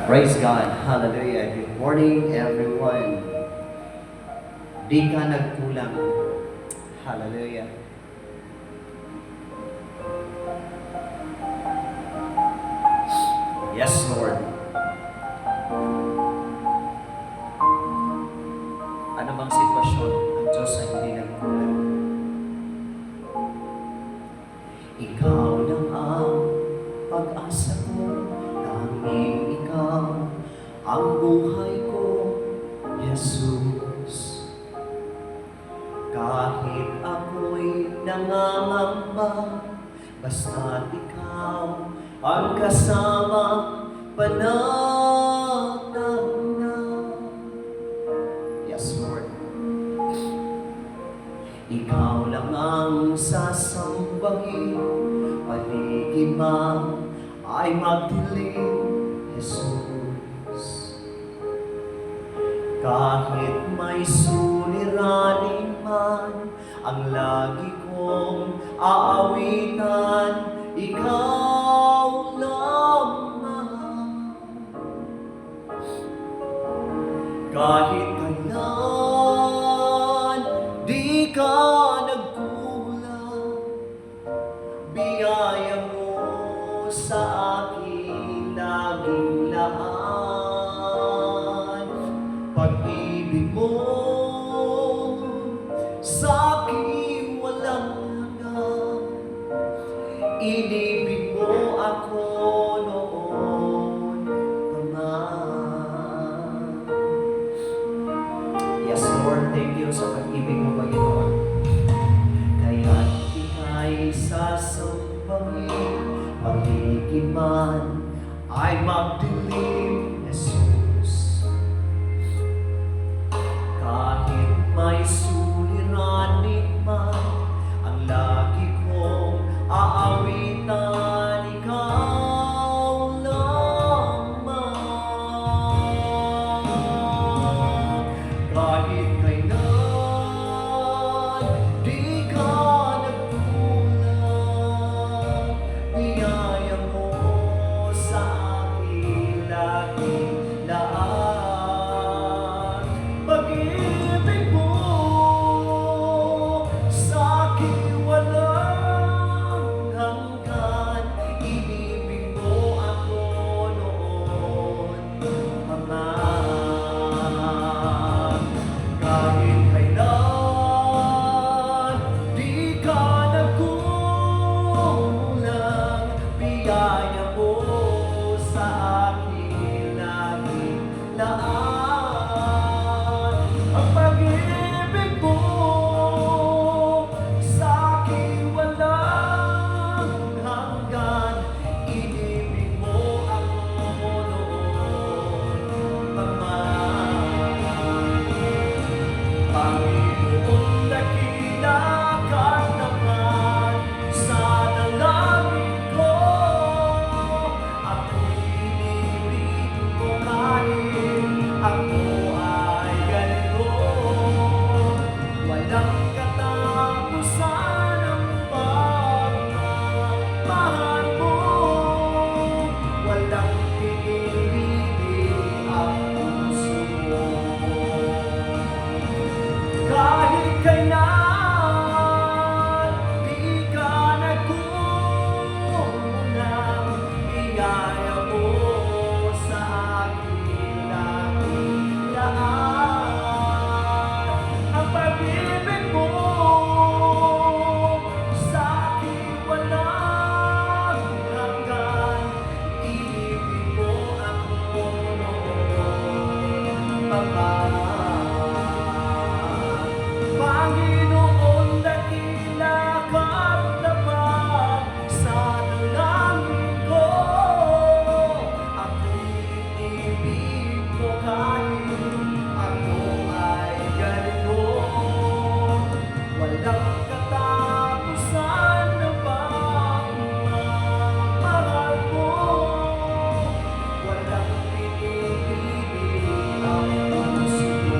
Praise God. Hallelujah. Good morning, everyone. Di ka nagkulang. Hallelujah. Yes, Lord. Ano bang sitwasyon? Ang Diyos ay hindi nagkulang. Ikaw lang ang pag-asa ko, tanging ikaw ang buhay ko, Jesus. Kahit ako'y nangangamba, basta't ikaw ang kasama, panatag. Yes, Lord. Ikaw lang ang sasambahin, paligid man ay magdilim, Jesus. Kahit may suliranin man, ang lagi kong aawitan, ikaw lamang. Kahit kailan, di ka nagkulang, biyaya mo sa akin laging laan. Pag-ibig mo sa akin walang hanggan, inibig mo ako noon pa man. Yes, Lord, thank you sa pag-ibig mo, Panginoon. Kaya't ika'y sasambahin, paligid man ay magdilim, Jesus. Kahit may suliranin man, ang lagi kong aawitan, ikaw lamang. Kahit kailan, di ka nagkulang, biyaya mo sa akin laging laan. Pag-ibig mo sa akin walang hanggan, inibig mo ako noon pa man. Kahit kailan, di ka nagkulang, biyaya mo sa akin laging laan. Ang pag-ibig mo sa akin walang hanggan, inibig mo ako noon pa man. Panginoon, dakila ka't naman sa dalangin ko, ako'y inibig mo kahit ako ay ganito. Walang katapusan ang pagmamahal mo, walang pinipili ang puso mo. Kahit kailan, di ka nagkulang, biyaya mo sa akin laging laan. Ang pag-ibig mo sa akin walang hanggan, inibig mo ako noon pa man. Panginoon, dakila ka't tapat sa dalangin ko, ako'y inibig mo kahit ako ay ganito. Walang katapusan ng pagmamahal mo, walang pinipili ang puso mo.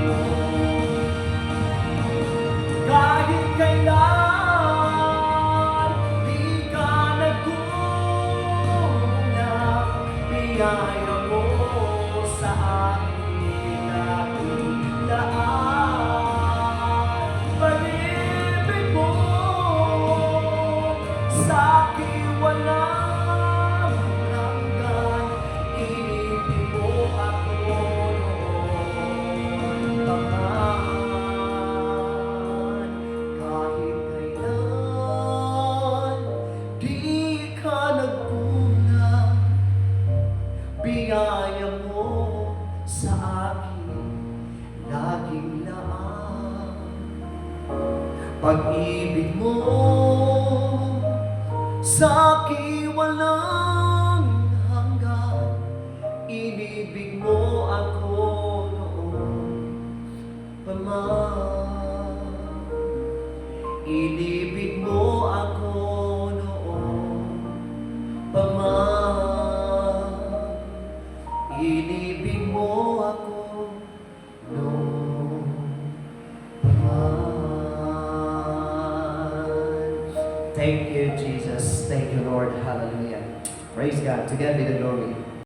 biyaya mo sa akin laging laan. Pag-ibig mo sa akin walang hanggan, inibig mo ako noon pa man. Inibig mo ako noon pa man. Inibig mo ako noon pa man. Thank you, Jesus. Thank you, Lord. Hallelujah. Praise God. To God be the glory.